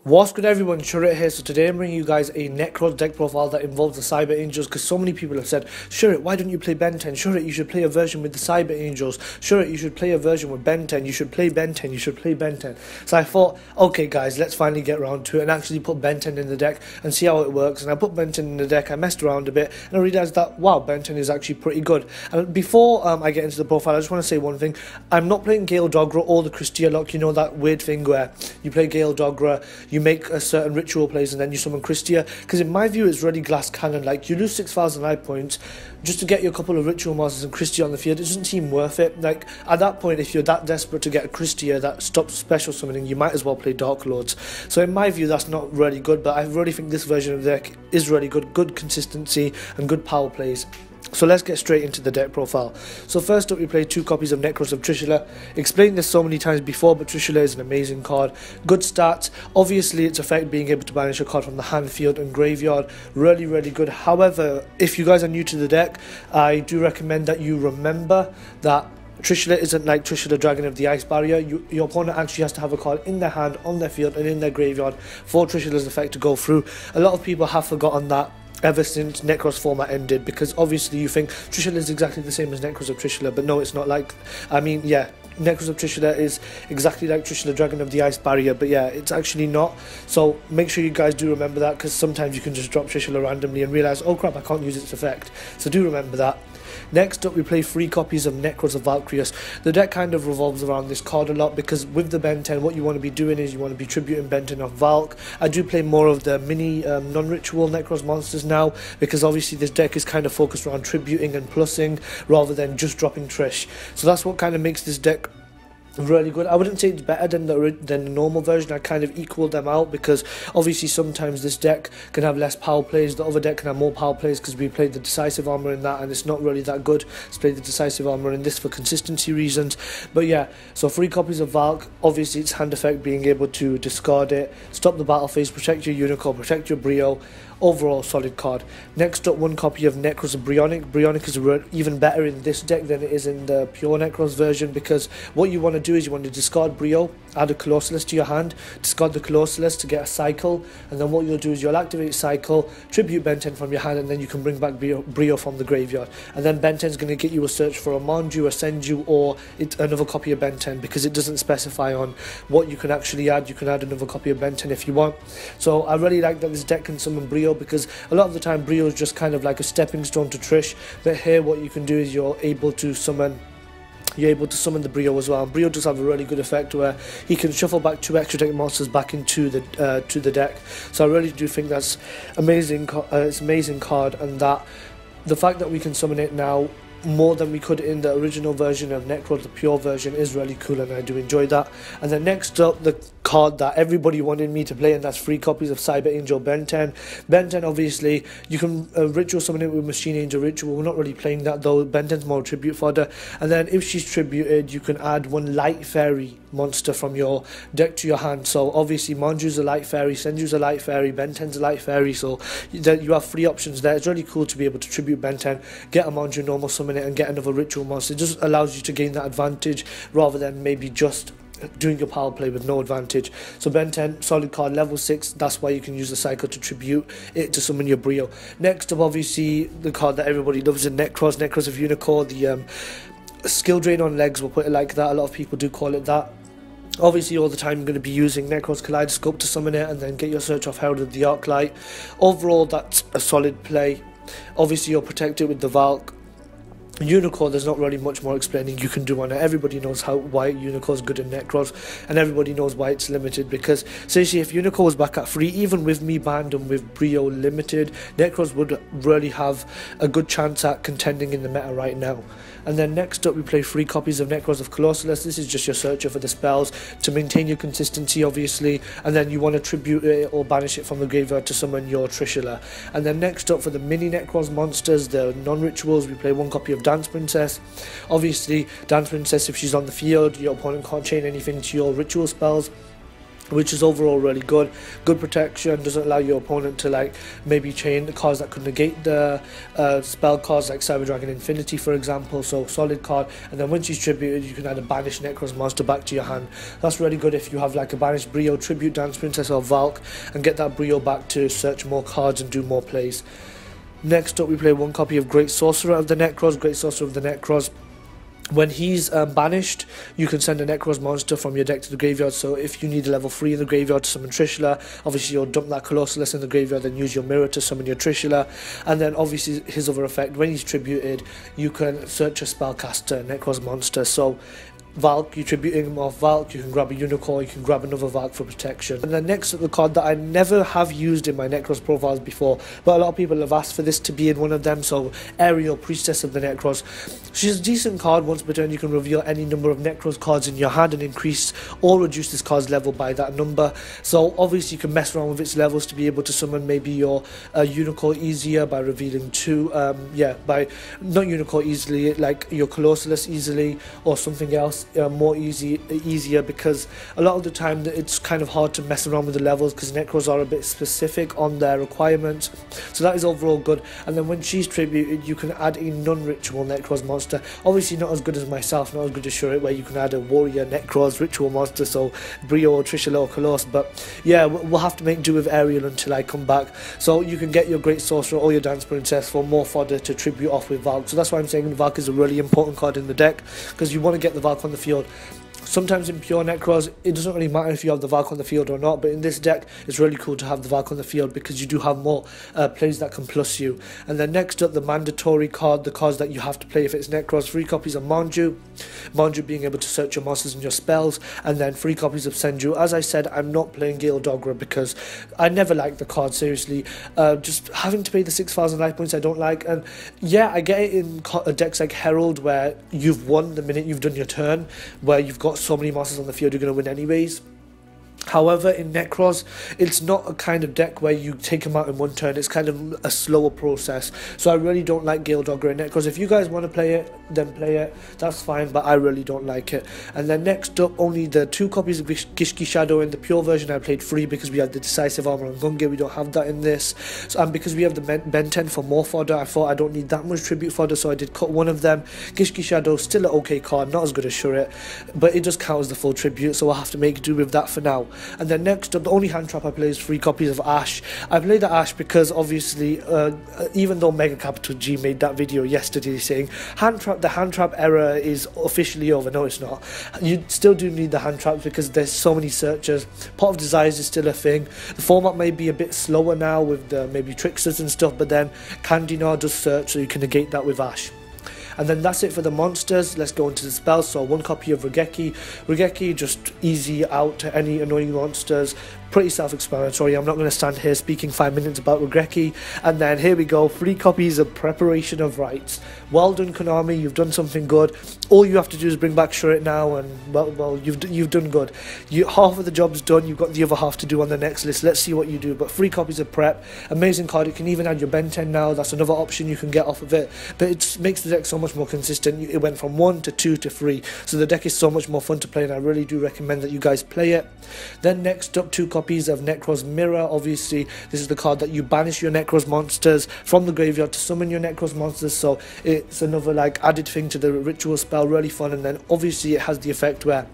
What's good everyone, Shurit here. So today I'm bringing you guys a Nekroz deck profile that involves the Cyber Angels, because so many people have said, Shurit, why don't you play BENTEN? Shurit, you should play a version with the Cyber Angels. Shurit, you should play a version with BENTEN. You should play BENTEN. You should play BENTEN. So I thought, okay guys, let's finally get around to it and actually put BENTEN in the deck and see how it works. And I put BENTEN in the deck, I messed around a bit, and I realized that, wow, BENTEN is actually pretty good. And before I get into the profile, I just want to say one thing. I'm not playing Gale Dogra or the Christia lock, you know, that weird thing where you play Gale Dogra, you make a certain ritual plays and then you summon Christia, because in my view it's really glass cannon. Like, you lose 6,000 life points just to get your couple of ritual masters and Christia on the field. It doesn't seem worth it. Like, at that point, if you're that desperate to get a Christia that stops special summoning, you might as well play Dark Lords. So in my view that's not really good, but I really think this version of the deck is really good consistency and good power plays. So let's get straight into the deck profile. So first up, we play 2 copies of Nekroz of TRISHULA. Explained this so many times before, but TRISHULA is an amazing card. Good stats. Obviously, its effect being able to banish a card from the hand, field and graveyard. Really good. However, if you guys are new to the deck, I do recommend that you remember that TRISHULA isn't like TRISHULA Dragon of the Ice Barrier. Your opponent actually has to have a card in their hand, on their field and in their graveyard for TRISHULA's effect to go through. A lot of people have forgotten that ever since Nekroz format ended, because obviously you think TRISHULA is exactly the same as Nekroz of TRISHULA, but no, it's not. Like, I mean, yeah, Nekroz of TRISHULA is exactly like TRISHULA Dragon of the Ice Barrier, but yeah, it's actually not. So make sure you guys do remember that, because sometimes you can just drop TRISHULA randomly and realise, oh crap, I can't use its effect. So do remember that. Next up, we play 3 copies of Nekroz of VALKYRUS. The deck kind of revolves around this card a lot, because with the BENTEN, what you want to be doing is you want to be tributing BENTEN of Valk. I do play more of the mini non-ritual Nekroz monsters now, because obviously this deck is kind of focused around tributing and plussing rather than just dropping Trish. So that's what kind of makes this deck really good. I wouldn't say it's better than the normal version. I kind of equaled them out, because obviously sometimes this deck can have less power plays, the other deck can have more power plays, because we played the decisive armor in that and it's not really that good. Let's play the decisive armor in this for consistency reasons. But yeah, so 3 copies of Valk. Obviously its hand effect being able to discard it, stop the battle phase, protect your UNICORE, protect your Brio. Overall solid card. Next up, 1 copy of Nekroz of Brionac. Brionac is even better in this deck than it is in the pure Nekroz version, because what you want to do is you want to discard Brio, add a CLAUSOLAS to your hand, discard the CLAUSOLAS to get a cycle, and then what you'll do is you'll activate cycle, tribute BENTEN from your hand, and then you can bring back Brio from the graveyard. And then BENTEN's going to get you a search for a Manju, a Senju, or another copy of BENTEN, because it doesn't specify on what you can actually add. You can add another copy of BENTEN if you want. So I really like that this deck can summon Brio, because a lot of the time Brio is just kind of like a stepping stone to Trish, but here what you can do is you're able to summon the Brio as well. And Brio does have a really good effect where he can shuffle back 2 extra deck monsters back into the to the deck. So I really do think that's amazing. It's an amazing card, and that the fact that we can summon it now more than we could in the original version of Nekroz, the pure version, is really cool, and I do enjoy that. And then next up, the card that everybody wanted me to play, and that's 3 copies of Cyber Angel BENTEN. BENTEN, obviously you can ritual summon it with Machine Angel Ritual. We're not really playing that though. BENTEN's more tribute fodder. And then if she's tributed, you can add 1 light fairy monster from your deck to your hand. So obviously Manju's a light fairy, Senju's a light fairy, BENTEN's a light fairy, so you have 3 options there. It's really cool to be able to tribute BENTEN, get a Manju, normal summon it, and get another ritual monster. It just allows you to gain that advantage rather than maybe just doing your power play with no advantage. So BENTEN, solid card, level 6. That's why you can use the cycle to tribute it to summon your Brio. Next up, obviously the card that everybody loves is Nekroz of UNICORE. The skill drain on legs, we'll put it like that. A lot of people do call it that. Obviously all the time you're going to be using Nekroz Kaleidoscope to summon it, and then get your search off Herald of the Arclight. Overall that's a solid play. Obviously you're protected with the Valk. UNICORE, there's not really much more explaining you can do on it. Everybody knows why UNICORE is good in Nekroz, and everybody knows why it's limited, because seriously, if UNICORE was back at 3, even with me banned and with Brio limited, Nekroz would really have a good chance at contending in the meta right now. And then next up, we play 3 copies of Nekroz of CLAUSOLAS. This is just your searcher for the spells to maintain your consistency, obviously, and then you want to tribute it or banish it from the graveyard to summon your TRISHULA. And then next up, for the mini Nekroz monsters, the non-rituals, we play 1 copy of Dance Princess. Obviously, Dance Princess, if she's on the field, your opponent can't chain anything to your ritual spells. which is overall really good. Good protection, doesn't allow your opponent to like maybe chain the cards that could negate the spell cards like Cyber Dragon Infinity for example, so solid card. And then once he's tributed, you can add a banished Nekroz monster back to your hand. That's really good if you have like a banished Brio, tribute Dance Princess or Valk, and get that Brio back to search more cards and do more plays. Next up we play one copy of Great Sorcerer of the Nekroz. Great Sorcerer of the Nekroz, when he's banished, you can send a Nekroz monster from your deck to the graveyard. So if you need a level 3 in the graveyard to summon Trishula, obviously you'll dump that CLAUSOLAS in the graveyard, then use your mirror to summon your Trishula. And then obviously his other effect, when he's tributed, you can search a spellcaster Nekroz monster. So Valk, you're tributing him off Valk, you can grab a UNICORE, you can grab another Valk for protection. And then next up, the card that I never have used in my Nekroz profiles before, but a lot of people have asked for this to be in one of them, so Ariel, Priestess of the Nekroz. She's a decent card. Once per turn you can reveal any number of Nekroz cards in your hand and increase or reduce this card's level by that number. So obviously you can mess around with its levels to be able to summon maybe your UNICORE easier by revealing 2, by not UNICORE easily, like your CLAUSOLAS easily or something else more easier, because a lot of the time it's kind of hard to mess around with the levels because Nekroz are a bit specific on their requirements. So that is overall good. And then when she's tributed, you can add a non-ritual Nekroz monster. Obviously not as good as myself, not as good as Shurit, where you can add a warrior Nekroz ritual monster, so Brio or Trishula or Kalos. But yeah, we'll have to make do with Ariel until I come back. So you can get your Great Sorcerer or your Dance Princess for more fodder to tribute off with Valk. So that's why I'm saying Valk is a really important card in the deck, because you want to get the Valk on the field. Sometimes in pure Nekroz, it doesn't really matter if you have the Valk on the field or not, but in this deck, it's really cool to have the Valk on the field because you do have more plays that can plus you. And then next up, the mandatory card, the cards that you have to play if it's Nekroz, 3 copies of Manju. Manju being able to search your monsters and your spells, and then 3 copies of Senju. As I said, I'm not playing Gale Dogra because I never liked the card, seriously. Just having to pay the 6,000 life points I don't like, and yeah, I get it in decks like Herald where you've won the minute you've done your turn, where you've got so many monsters on the field, you're going to win anyways. However, in Nekroz, it's not a kind of deck where you take them out in one turn. It's kind of a slower process. So I really don't like Gale Dogra in Nekroz. If you guys want to play it, then play it. That's fine, but I really don't like it. And then next up, only the 2 copies of GISHKI Shadow. In the pure version, I played 3 because we had the Decisive Armor and Gunge. We don't have that in this. So, and because we have the BENTEN for more fodder, I thought I don't need that much tribute fodder, so I did cut one of them. GISHKI Shadow, still an okay card, not as good as Shurit, but it does count as the full tribute, so I'll have to make do with that for now. And then next up, the only hand trap I play is 3 copies of Ash. I played the Ash because obviously, even though Mega Capital G made that video yesterday saying the hand trap era is officially over, no it's not. You still do need the hand traps because there's so many searchers. Pot of Desires is still a thing. The format may be a bit slower now with the maybe Tricksters and stuff, but then Candynar does search, so you can negate that with Ash. And then that's it for the monsters. Let's go into the spells. So 1 copy of Regeki. Regeki, just easy out to any annoying monsters. Pretty self-explanatory. I'm not going to stand here speaking 5 minutes about Regeki. And then here we go, 3 copies of Preparation of Rites. Well done, Konami. You've done something good. All you have to do is bring back Shurit now, and well, you've done good. Half of the job's done. You've got the other half to do on the next list. Let's see what you do. But 3 copies of Prep, amazing card. You can even add your BENTEN now. That's another option you can get off of it. But it makes the deck so much more consistent. It went from 1 to 2 to 3. So the deck is so much more fun to play, and I really do recommend that you guys play it. Then next up, 2 copies of Nekroz Mirror. Obviously, this is the card that you banish your Nekroz monsters from the graveyard to summon your Nekroz monsters. So it's another like added thing to the ritual spell, really fun. And then obviously it has the effect where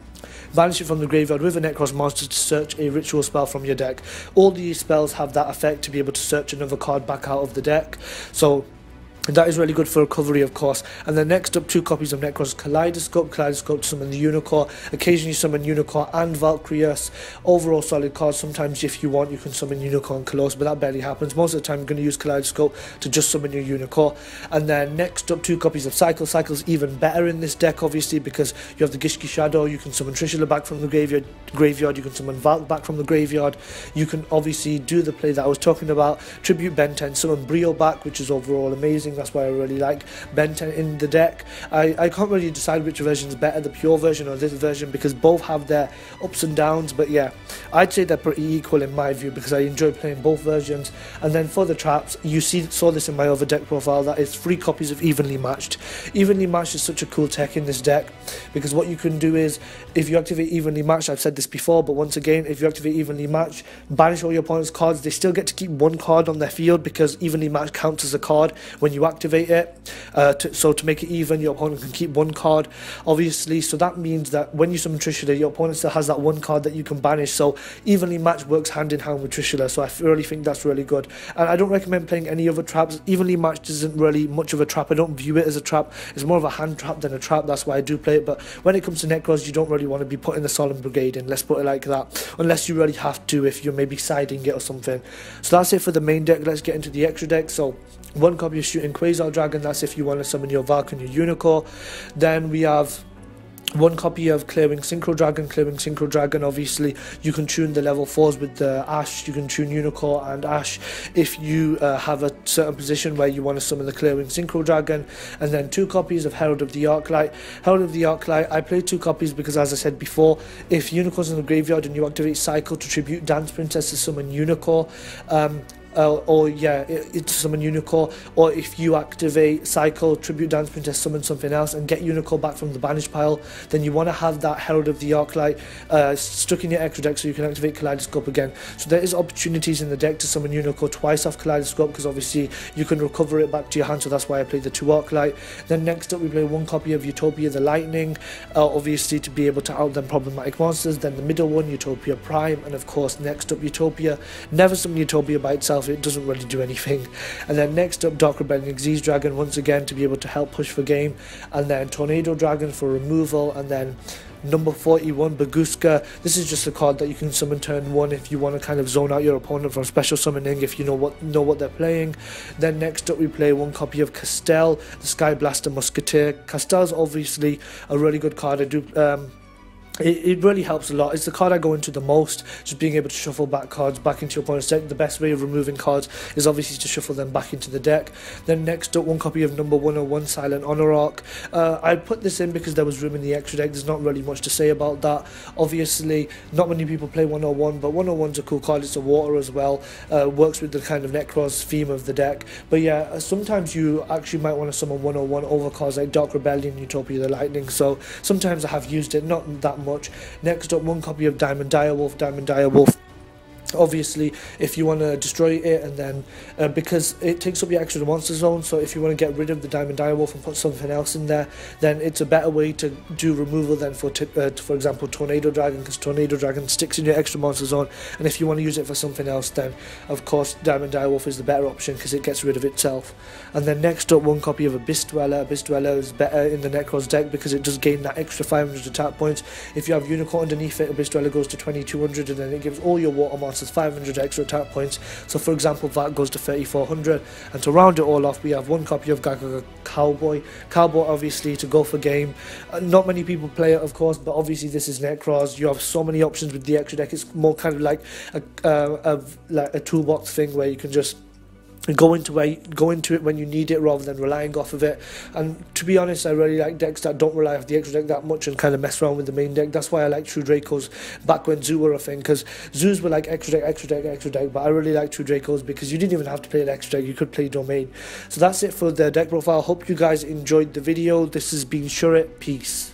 banish it from the graveyard with a Nekroz monster to search a ritual spell from your deck. All these spells have that effect to be able to search another card back out of the deck. So that is really good for recovery, of course. And then next up, 2 copies of Nekroz Kaleidoscope. Kaleidoscope to summon the UNICORE. Occasionally summon UNICORE and VALKYRUS. Overall solid cards. Sometimes if you want, you can summon UNICORE and Kalos, but that barely happens. Most of the time you're going to use Kaleidoscope to just summon your UNICORE. And then next up, 2 copies of Cycle. Cycle's even better in this deck, obviously, because you have the GISHKI Shadow. You can summon Trishula back from the graveyard. You can summon Valk back from the graveyard. You can obviously do the play that I was talking about. Tribute BENTEN, summon Brio back, which is overall amazing think that's why I really like BENTEN in the deck. I can't really decide which version is better, the pure version or this version, because both have their ups and downs, but yeah, I'd say they're pretty equal in my view because I enjoy playing both versions. And then for the traps, you saw this in my other deck profile, that is 3 copies of Evenly Matched. Evenly Matched is such a cool tech in this deck because what you can do is, if you activate Evenly Matched, I've said this before, but once again, if you activate Evenly Matched, banish all your opponent's cards, they still get to keep 1 card on their field because Evenly Matched counts as a card when you activate it. So to make it even, your opponent can keep 1 card, obviously, so that means that when you summon TRISHULA, your opponent still has that 1 card that you can banish. So Evenly Matched works hand in hand with TRISHULA, so I really think that's really good. And I don't recommend playing any other traps. Evenly Matched isn't really much of a trap. I don't view it as a trap. It's more of a hand trap than a trap. That's why I do play it. But when it comes to Nekroz, you don't really want to be putting the Solemn Brigade in, let's put it like that, unless you really have to, if you're maybe siding it or something. So that's it for the main deck. Let's get into the extra deck. So 1 copy of Shooting Quasar Dragon, that's if you want to summon your Valk and your UNICORE. Then we have 1 copy of Clearing Synchro Dragon. Clearing Synchro Dragon, obviously you can tune the level 4s with the Ash, you can tune UNICORE and Ash if you have a certain position where you want to summon the Clearing Synchro Dragon. And then 2 copies of Herald of the Arclight. Herald of the Arclight, I played 2 copies because, as I said before, if UNICORE's in the graveyard and you activate Cycle to tribute Dance Princess to summon UNICORE, to summon UNICORE, or if you activate Cycle, Tribute Dance Princess, summon something else and get UNICORE back from the banish pile, then you want to have that Herald of the Arclight stuck in your extra deck so you can activate Kaleidoscope again. So there is opportunities in the deck to summon UNICORE twice off Kaleidoscope because obviously you can recover it back to your hand, so that's why I played the 2 Arclight. Then next up we play 1 copy of Utopia the Lightning, obviously to be able to out them problematic monsters. Then the middle one, Utopia Prime, and of course next up Utopia. Never summon Utopia by itself, it doesn't really do anything. And then next up Dark Rebellion Xyz Dragon, once again to be able to help push for game. And then Tornado Dragon for removal. And then number 41 Baguska, this is just a card that you can summon turn 1 if you want to kind of zone out your opponent from special summoning if you know what they're playing. Then next up we play 1 copy of Castel, the Sky Blaster Musketeer. Castel's obviously a really good card. I do it really helps a lot. It's the card I go into the most, just being able to shuffle back cards back into your opponent's deck. The best way of removing cards is obviously to shuffle them back into the deck. Then next up 1 copy of number 101 Silent Honor Arc. I put this in because there was room in the extra deck. There's not really much to say about that. Obviously not many people play 101, but 101's a cool card. It's a water as well, works with the kind of Nekroz theme of the deck. But yeah, sometimes you actually might want to summon 101 over cards like Dark Rebellion, Utopia the Lightning, so sometimes I have used it, not that much. Next up 1 copy of Diamond Direwolf. Diamond Direwolf, obviously if you want to destroy it, and then because it takes up your extra monster zone, so if you want to get rid of the Diamond Direwolf and put something else in there, then it's a better way to do removal than for example Tornado Dragon, because Tornado Dragon sticks in your extra monster zone, and if you want to use it for something else, then of course Diamond Direwolf is the better option because it gets rid of itself. And then next up 1 copy of Abyss Dweller. Abyss Dweller is better in the Nekroz deck because it does gain that extra 500 attack points. If you have UNICORE underneath it, Abyss Dweller goes to 2200, and then it gives all your water monsters 500 extra attack points. So for example that goes to 3400. And to round it all off, we have 1 copy of Cowboy. Cowboy obviously to go for game. Not many people play it of course, but obviously this is Nekroz. You have so many options with the extra deck. It's more kind of like a toolbox thing where you can just go into it when you need it rather than relying off of it. And to be honest, I really like decks that don't rely off the extra deck that much and kind of mess around with the main deck. That's why I like True Dracos back when Zoo were a thing, because Zoos were like extra deck, but I really like True Dracos because you didn't even have to play an extra deck, you could play Domain. So that's it for the deck profile. Hope you guys enjoyed the video. This has been Shurit. Peace.